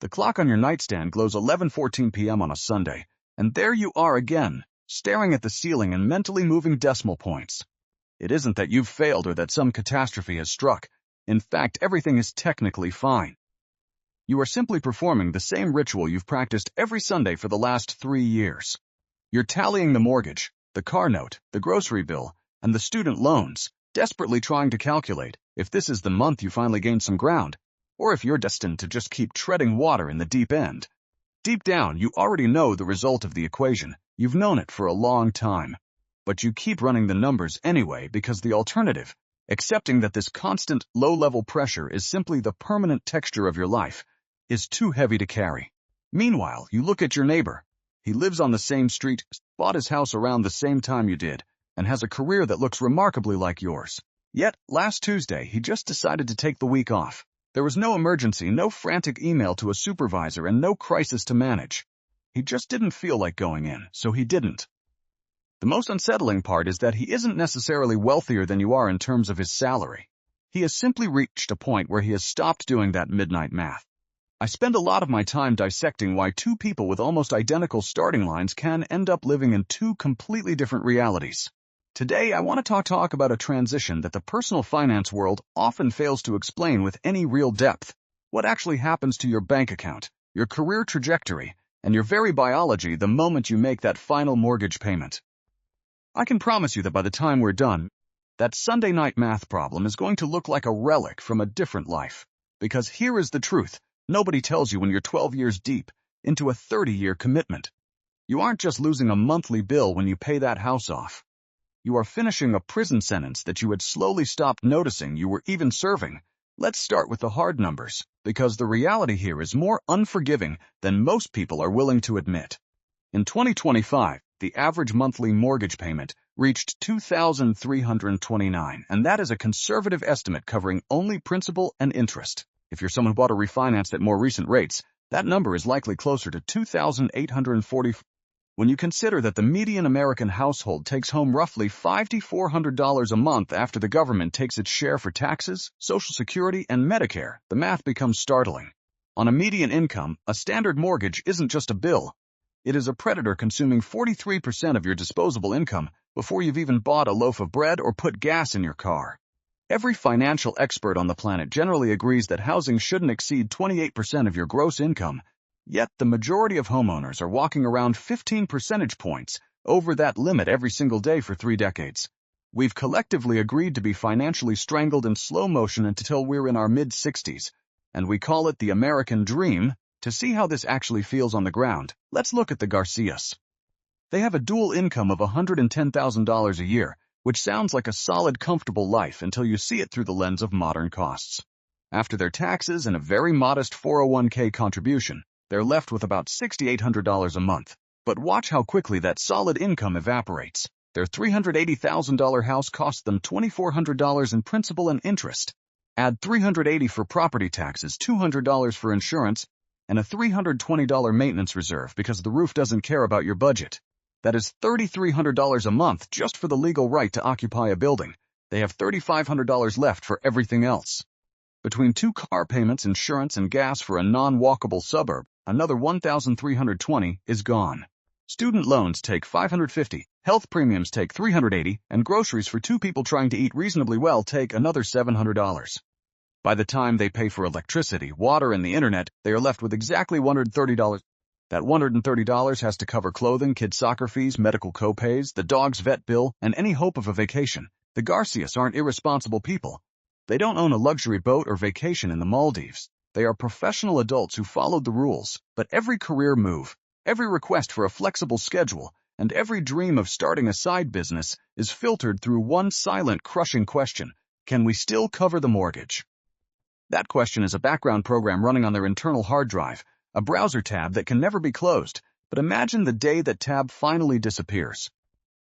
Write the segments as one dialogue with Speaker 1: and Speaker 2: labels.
Speaker 1: The clock on your nightstand glows 11:14 p.m. on a Sunday, and there you are again, staring at the ceiling and mentally moving decimal points. It isn't that you've failed or that some catastrophe has struck. In fact, everything is technically fine. You are simply performing the same ritual you've practiced every Sunday for the last 3 years. You're tallying the mortgage, the car note, the grocery bill, and the student loans, desperately trying to calculate if this is the month you finally gain some ground, or if you're destined to just keep treading water in the deep end. Deep down, you already know the result of the equation. You've known it for a long time. But you keep running the numbers anyway because the alternative, accepting that this constant, low-level pressure is simply the permanent texture of your life, is too heavy to carry. Meanwhile, you look at your neighbor. He lives on the same street, bought his house around the same time you did, and has a career that looks remarkably like yours. Yet, last Tuesday, he just decided to take the week off. There was no emergency, no frantic email to a supervisor, and no crisis to manage. He just didn't feel like going in, so he didn't. The most unsettling part is that he isn't necessarily wealthier than you are in terms of his salary. He has simply reached a point where he has stopped doing that midnight math. I spend a lot of my time dissecting why two people with almost identical starting lines can end up living in two completely different realities. Today, I want to talk about a transition that the personal finance world often fails to explain with any real depth. What actually happens to your bank account, your career trajectory, and your very biology the moment you make that final mortgage payment. I can promise you that by the time we're done, that Sunday night math problem is going to look like a relic from a different life. Because here is the truth. Nobody tells you when you're 12 years deep into a 30-year commitment. You aren't just losing a monthly bill when you pay that house off. You are finishing a prison sentence that you had slowly stopped noticing you were even serving. Let's start with the hard numbers, because the reality here is more unforgiving than most people are willing to admit. In 2025, the average monthly mortgage payment reached $2,329, and that is a conservative estimate covering only principal and interest. If you're someone who bought a refinance at more recent rates, that number is likely closer to $2,840. When you consider that the median American household takes home roughly $500 to $400 a month after the government takes its share for taxes, Social Security, and Medicare, the math becomes startling. On a median income, a standard mortgage isn't just a bill. It is a predator consuming 43% of your disposable income before you've even bought a loaf of bread or put gas in your car. Every financial expert on the planet generally agrees that housing shouldn't exceed 28% of your gross income, yet the majority of homeowners are walking around 15 percentage points over that limit every single day for 3 decades. We've collectively agreed to be financially strangled in slow motion until we're in our mid-60s, and we call it the American dream. To see how this actually feels on the ground, let's look at the Garcias. They have a dual income of $110,000 a year, which sounds like a solid, comfortable life until you see it through the lens of modern costs. After their taxes and a very modest 401k contribution, they're left with about $6,800 a month. But watch how quickly that solid income evaporates. Their $380,000 house costs them $2,400 in principal and interest. Add $380 for property taxes, $200 for insurance, and a $320 maintenance reserve because the roof doesn't care about your budget. That is $3,300 a month just for the legal right to occupy a building. They have $3,500 left for everything else. Between 2 car payments, insurance, and gas for a non-walkable suburb, another $1,320 is gone. Student loans take $550, health premiums take $380, and groceries for 2 people trying to eat reasonably well take another $700. By the time they pay for electricity, water, and the internet, they are left with exactly $130. That $130 has to cover clothing, kids' soccer fees, medical co-pays, the dog's vet bill, and any hope of a vacation. The Garcias aren't irresponsible people. They don't own a luxury boat or vacation in the Maldives. They are professional adults who followed the rules, but every career move, every request for a flexible schedule, and every dream of starting a side business is filtered through one silent, crushing question: can we still cover the mortgage? That question is a background program running on their internal hard drive, a browser tab that can never be closed. But imagine the day that tab finally disappears.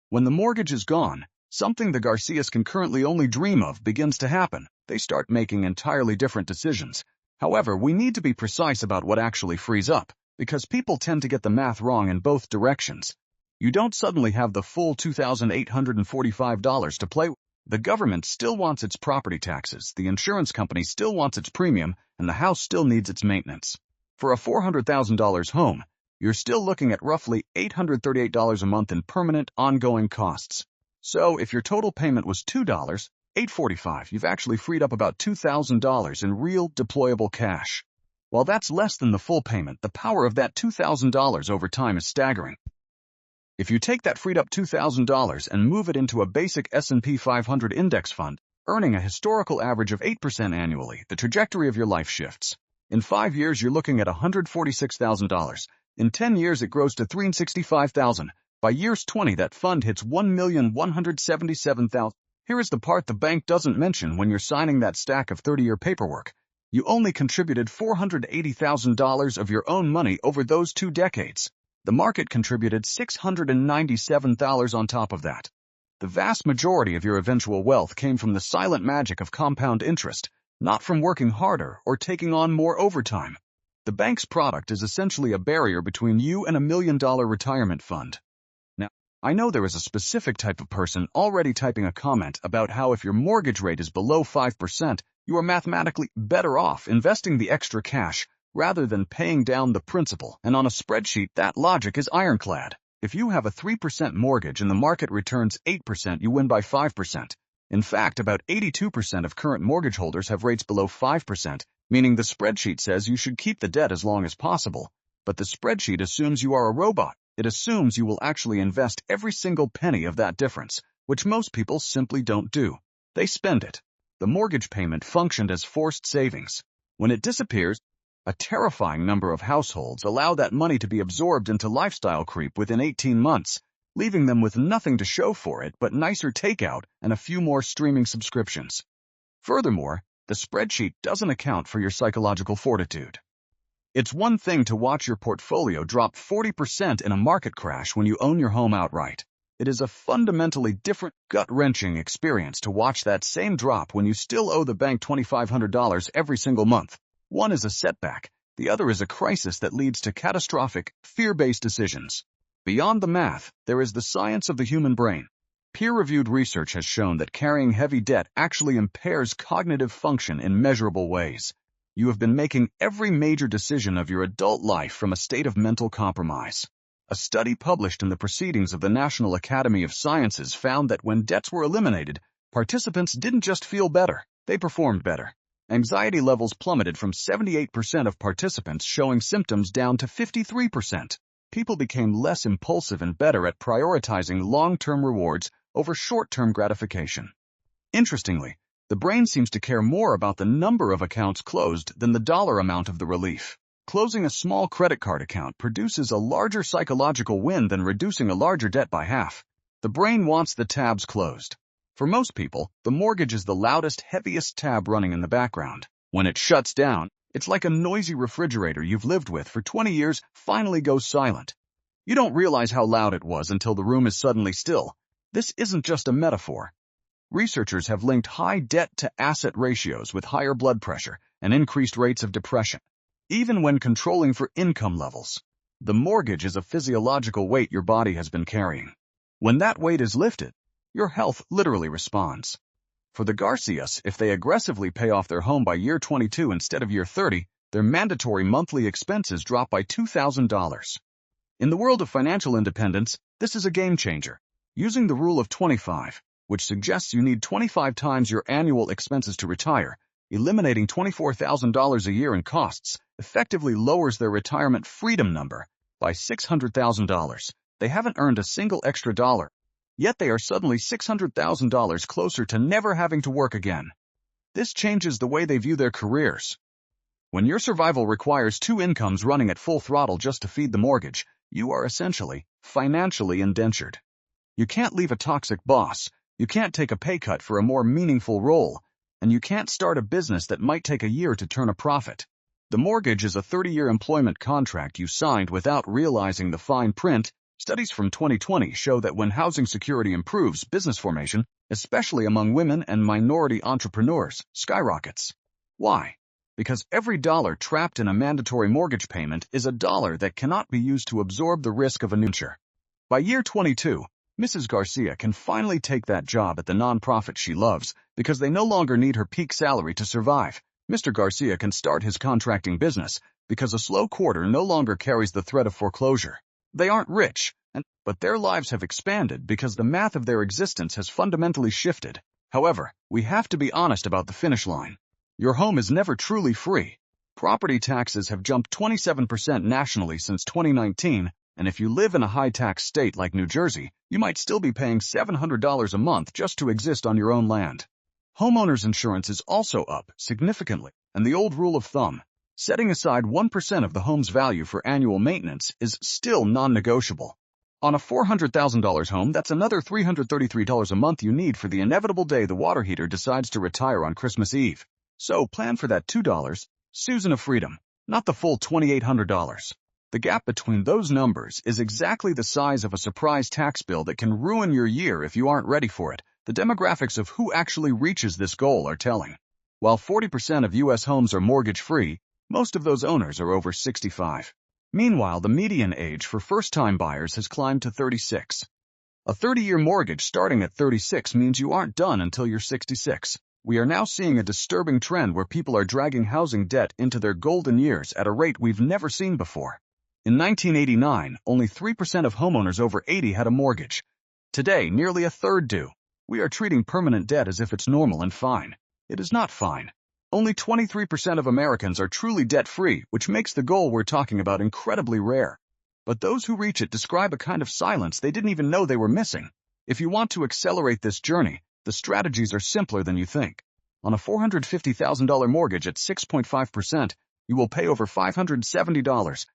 Speaker 1: When the mortgage is gone, something the Garcias can currently only dream of begins to happen. They start making entirely different decisions. However, we need to be precise about what actually frees up, because people tend to get the math wrong in both directions. You don't suddenly have the full $2,845 to play with. The government still wants its property taxes, the insurance company still wants its premium, and the house still needs its maintenance. For a $400,000 home, you're still looking at roughly $838 a month in permanent, ongoing costs. So if your total payment was $2,845, you've actually freed up about $2,000 in real, deployable cash. While that's less than the full payment, the power of that $2,000 over time is staggering. If you take that freed up $2,000 and move it into a basic S&P 500 index fund, earning a historical average of 8% annually, the trajectory of your life shifts. In 5 years, you're looking at $146,000. In 10 years, it grows to $365,000. By years 20, that fund hits $1,177,000. Here is the part the bank doesn't mention when you're signing that stack of 30-year paperwork. You only contributed $480,000 of your own money over those 2 decades. The market contributed $697,000 on top of that. The vast majority of your eventual wealth came from the silent magic of compound interest, not from working harder or taking on more overtime. The bank's product is essentially a barrier between you and $1 million retirement fund. Now, I know there is a specific type of person already typing a comment about how if your mortgage rate is below 5%, you are mathematically better off investing the extra cash rather than paying down the principal, and on a spreadsheet that logic is ironclad. If you have a 3% mortgage and the market returns 8%, you win by 5%. In fact, about 82% of current mortgage holders have rates below 5%, meaning the spreadsheet says you should keep the debt as long as possible. But the spreadsheet assumes you are a robot. It assumes you will actually invest every single penny of that difference, which most people simply don't do. They spend it. The mortgage payment functioned as forced savings. When it disappears, a terrifying number of households allow that money to be absorbed into lifestyle creep within 18 months, leaving them with nothing to show for it but nicer takeout and a few more streaming subscriptions. Furthermore, the spreadsheet doesn't account for your psychological fortitude. It's one thing to watch your portfolio drop 40% in a market crash when you own your home outright. It is a fundamentally different, gut-wrenching experience to watch that same drop when you still owe the bank $2,500 every single month. One is a setback, the other is a crisis that leads to catastrophic, fear-based decisions. Beyond the math, there is the science of the human brain. Peer-reviewed research has shown that carrying heavy debt actually impairs cognitive function in measurable ways. You have been making every major decision of your adult life from a state of mental compromise. A study published in the Proceedings of the National Academy of Sciences found that when debts were eliminated, participants didn't just feel better, they performed better. Anxiety levels plummeted from 78% of participants showing symptoms down to 53%. People became less impulsive and better at prioritizing long-term rewards over short-term gratification. Interestingly, the brain seems to care more about the number of accounts closed than the dollar amount of the relief. Closing a small credit card account produces a larger psychological win than reducing a larger debt by half. The brain wants the tabs closed. For most people, the mortgage is the loudest, heaviest tab running in the background. When it shuts down, it's like a noisy refrigerator you've lived with for 20 years finally goes silent. You don't realize how loud it was until the room is suddenly still. This isn't just a metaphor. Researchers have linked high debt-to-asset ratios with higher blood pressure and increased rates of depression, even when controlling for income levels. The mortgage is a physiological weight your body has been carrying. When that weight is lifted, your health literally responds. For the Garcias, if they aggressively pay off their home by year 22 instead of year 30, their mandatory monthly expenses drop by $2,000. In the world of financial independence, this is a game changer. Using the rule of 25, which suggests you need 25 times your annual expenses to retire, eliminating $24,000 a year in costs effectively lowers their retirement freedom number by $600,000. They haven't earned a single extra dollar. Yet they are suddenly $600,000 closer to never having to work again. This changes the way they view their careers. When your survival requires 2 incomes running at full throttle just to feed the mortgage, you are essentially financially indentured. You can't leave a toxic boss, you can't take a pay cut for a more meaningful role, and you can't start a business that might take a year to turn a profit. The mortgage is a 30-year employment contract you signed without realizing the fine print. Studies from 2020 show that when housing security improves, business formation, especially among women and minority entrepreneurs, skyrockets. Why? Because every dollar trapped in a mandatory mortgage payment is a dollar that cannot be used to absorb the risk of a new venture. By year 22, Mrs. Garcia can finally take that job at the nonprofit she loves because they no longer need her peak salary to survive. Mr. Garcia can start his contracting business because a slow quarter no longer carries the threat of foreclosure. They aren't rich, but their lives have expanded because the math of their existence has fundamentally shifted. However, we have to be honest about the finish line. Your home is never truly free. Property taxes have jumped 27% nationally since 2019, and if you live in a high-tax state like New Jersey, you might still be paying $700 a month just to exist on your own land. Homeowners insurance is also up significantly, and the old rule of thumb, setting aside 1% of the home's value for annual maintenance, is still non-negotiable. On a $400,000 home, that's another $333 a month you need for the inevitable day the water heater decides to retire on Christmas Eve. So plan for that $2, Susan of freedom, not the full $2,800. The gap between those numbers is exactly the size of a surprise tax bill that can ruin your year if you aren't ready for it. The demographics of who actually reaches this goal are telling. While 40% of U.S. homes are mortgage-free, most of those owners are over 65. Meanwhile, the median age for first-time buyers has climbed to 36. A 30-year mortgage starting at 36 means you aren't done until you're 66. We are now seeing a disturbing trend where people are dragging housing debt into their golden years at a rate we've never seen before. In 1989, only 3% of homeowners over 80 had a mortgage. Today, nearly a third do. We are treating permanent debt as if it's normal and fine. It is not fine. Only 23% of Americans are truly debt-free, which makes the goal we're talking about incredibly rare. But those who reach it describe a kind of silence they didn't even know they were missing. If you want to accelerate this journey, the strategies are simpler than you think. On a $450,000 mortgage at 6.5%, you will pay over $570,000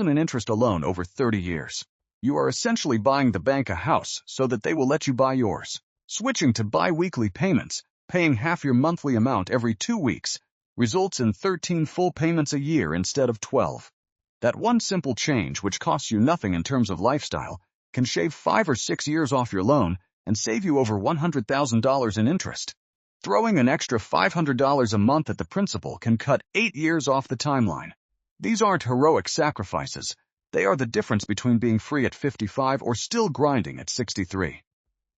Speaker 1: in interest alone over 30 years. You are essentially buying the bank a house so that they will let you buy yours. Switching to bi-weekly payments, paying half your monthly amount every 2 weeks, results in 13 full payments a year instead of 12. That one simple change, which costs you nothing in terms of lifestyle, can shave 5 or 6 years off your loan and save you over $100,000 in interest. Throwing an extra $500 a month at the principal can cut 8 years off the timeline. These aren't heroic sacrifices. They are the difference between being free at 55 or still grinding at 63.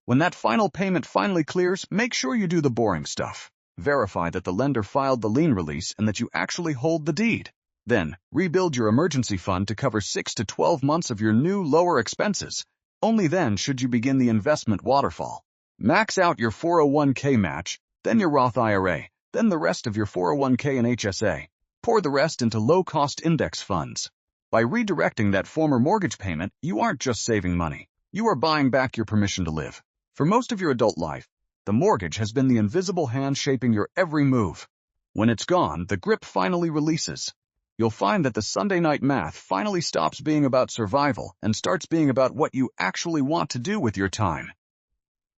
Speaker 1: When that final payment finally clears, make sure you do the boring stuff. Verify that the lender filed the lien release and that you actually hold the deed. Then, rebuild your emergency fund to cover 6 to 12 months of your new, lower expenses. Only then should you begin the investment waterfall. Max out your 401k match, then your Roth IRA, then the rest of your 401k and HSA. Pour the rest into low-cost index funds. By redirecting that former mortgage payment, you aren't just saving money. You are buying back your permission to live. For most of your adult life, the mortgage has been the invisible hand shaping your every move. When it's gone, the grip finally releases. You'll find that the Sunday night math finally stops being about survival and starts being about what you actually want to do with your time.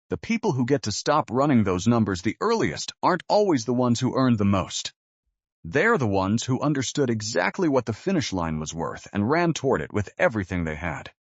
Speaker 1: The people who get to stop running those numbers the earliest aren't always the ones who earn the most. They're the ones who understood exactly what the finish line was worth and ran toward it with everything they had.